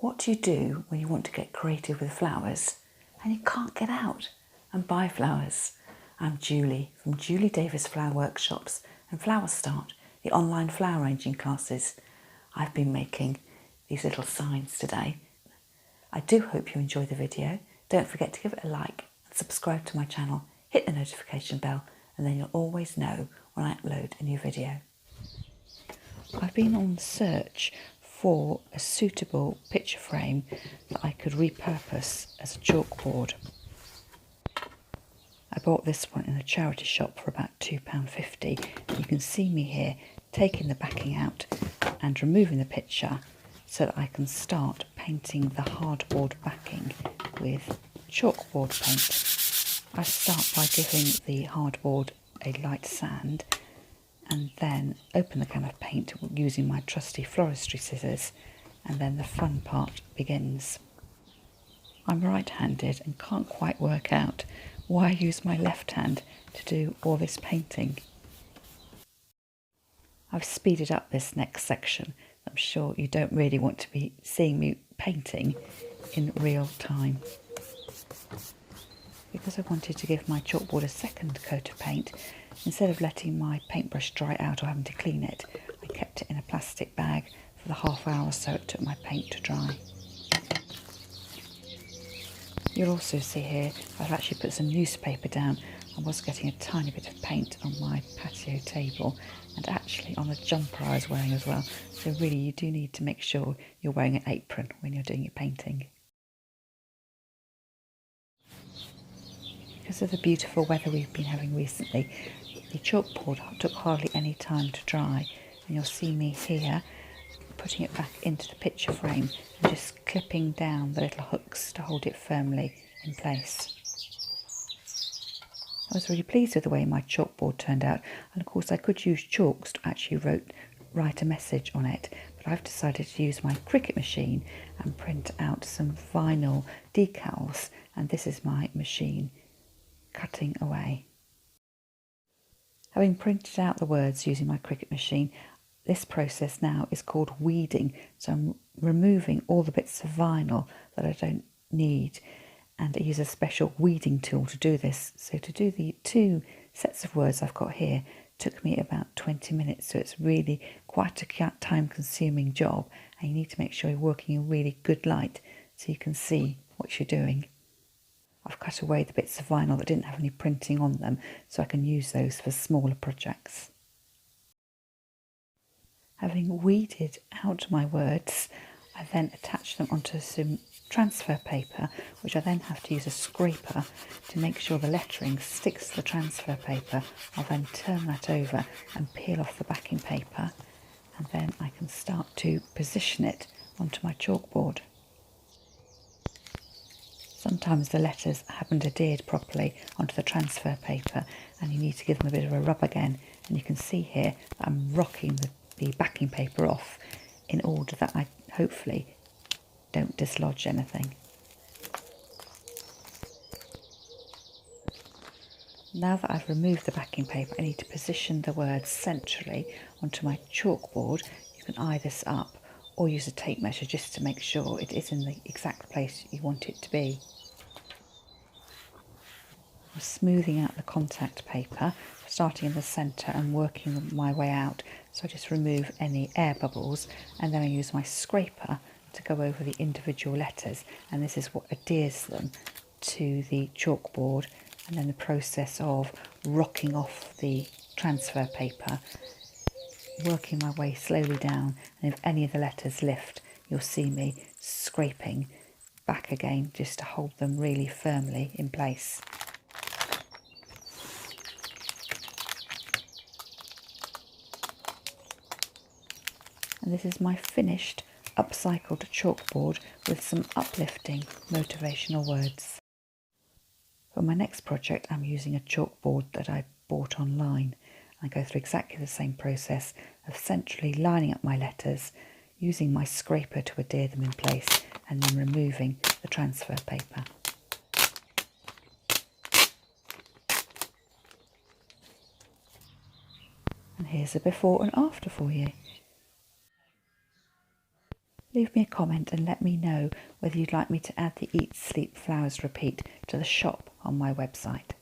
What do you do when you want to get creative with flowers and you can't get out and buy flowers? I'm Julie from Julie Davis Flower Workshops and Flower Start, the online flower arranging classes. I've been making these little signs today. I do hope you enjoy the video. Don't forget to give it a like and subscribe to my channel. Hit the notification bell and then you'll always know when I upload a new video. I've been on search for a suitable picture frame that I could repurpose as a chalkboard. I bought this one in a charity shop for about £2.50. You can see me here taking the backing out and removing the picture so that I can start painting the hardboard backing with chalkboard paint. I start by giving the hardboard a light sand and then open the can of paint using my trusty floristry scissors, and then the fun part begins. I'm right-handed and can't quite work out why I use my left hand to do all this painting. I've speeded up this next section. I'm sure you don't really want to be seeing me painting in real time. Because I wanted to give my chalkboard a second coat of paint, instead of letting my paintbrush dry out or having to clean it, I kept it in a plastic bag for the half hour or so it took my paint to dry. You'll also see here I've actually put some newspaper down. I was getting a tiny bit of paint on my patio table and actually on a jumper I was wearing as well. So really you do need to make sure you're wearing an apron when you're doing your painting. Because of the beautiful weather we've been having recently, the chalkboard took hardly any time to dry, and you'll see me here putting it back into the picture frame and just clipping down the little hooks to hold it firmly in place. I was really pleased with the way my chalkboard turned out, and of course I could use chalks to actually write a message on it, but I've decided to use my Cricut machine and print out some vinyl decals, and this is my machine cutting away. Having printed out the words using my Cricut machine, this process now is called weeding. So I'm removing all the bits of vinyl that I don't need, and I use a special weeding tool to do this. So to do the two sets of words I've got here took me about 20 minutes. So it's really quite a time-consuming job, and you need to make sure you're working in really good light so you can see what you're doing. I've cut away the bits of vinyl that didn't have any printing on them so I can use those for smaller projects. Having weeded out my words, I then attach them onto some transfer paper, which I then have to use a scraper to make sure the lettering sticks to the transfer paper. I'll then turn that over and peel off the backing paper, and then I can start to position it onto my chalkboard. Sometimes the letters haven't adhered properly onto the transfer paper and you need to give them a bit of a rub again, and you can see here that I'm rocking the backing paper off in order that I hopefully don't dislodge anything. Now that I've removed the backing paper, I need to position the words centrally onto my chalkboard. You can eye this up or use a tape measure just to make sure it is in the exact place you want it to be. I'm smoothing out the contact paper, starting in the centre and working my way out. So I just remove any air bubbles, and then I use my scraper to go over the individual letters, and this is what adheres them to the chalkboard. And then the process of rocking off the transfer paper, working my way slowly down, and if any of the letters lift, you'll see me scraping back again just to hold them really firmly in place. And this is my finished upcycled chalkboard with some uplifting motivational words. For my next project, I'm using a chalkboard that I bought online. I go through exactly the same process of centrally lining up my letters, using my scraper to adhere them in place, and then removing the transfer paper. And here's a before and after for you. leave me a comment and let me know whether you'd like me to add the Eat, Sleep, Flowers repeat to the shop on my website.